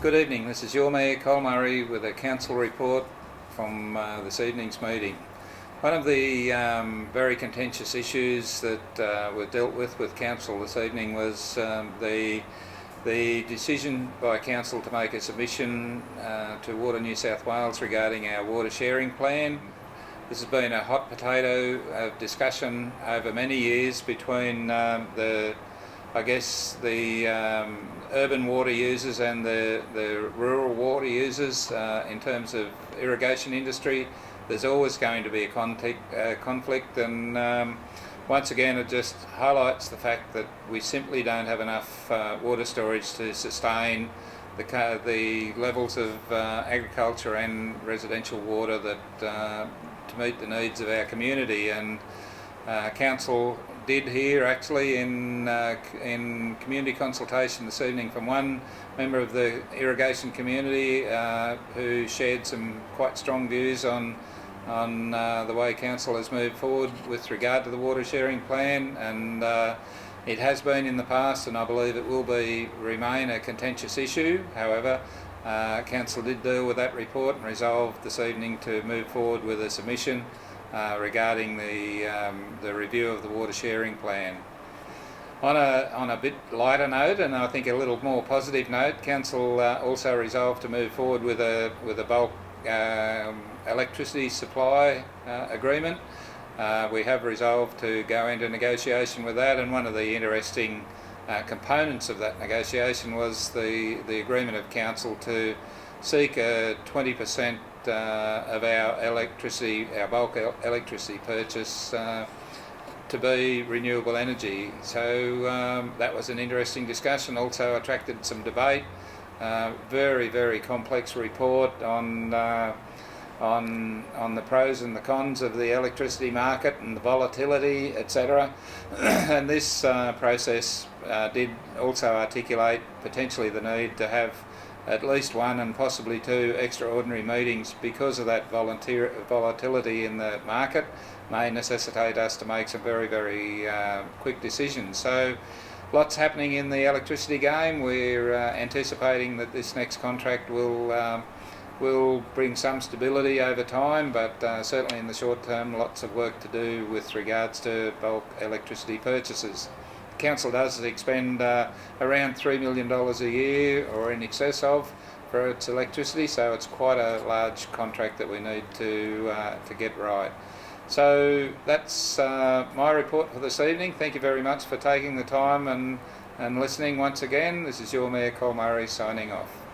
Good evening, this is your Mayor Col Murray with a council report from this evening's meeting. One of the very contentious issues that were dealt with council this evening was the decision by council to make a submission to Water New South Wales regarding our water sharing plan. This has been a hot potato of discussion over many years between the urban water users and the rural water users in terms of irrigation industry. There's always going to be a conflict, and once again it just highlights the fact that we simply don't have enough water storage to sustain the levels of agriculture and residential water that to meet the needs of our community. And council did hear actually in community consultation this evening from one member of the irrigation community who shared some quite strong views on the way council has moved forward with regard to the water sharing plan, and it has been in the past, and I believe it will remain a contentious issue. However, council did deal with that report and resolved this evening to move forward with a submission regarding the review of the water sharing plan. On a bit lighter note, and I think a little more positive note, council also resolved to move forward with a bulk electricity supply agreement. We have resolved to go into negotiation with that, and one of the interesting components of that negotiation was the agreement of council to seek a 20% of our bulk electricity purchase to be renewable energy. So that was an interesting discussion, also attracted some debate. Very, very complex report on the pros and the cons of the electricity market and the volatility, etc. And this process did also articulate potentially the need to have at least one and possibly two extraordinary meetings, because of that volatility in the market may necessitate us to make some very, very quick decisions. So lots happening in the electricity game. We're anticipating that this next contract will bring some stability over time, but certainly in the short term lots of work to do with regards to bulk electricity purchases. Council does expend around $3 million a year, or in excess of, for its electricity, so it's quite a large contract that we need to get right. So that's my report for this evening. Thank you very much for taking the time and listening once again. This is your Mayor Col Murray signing off.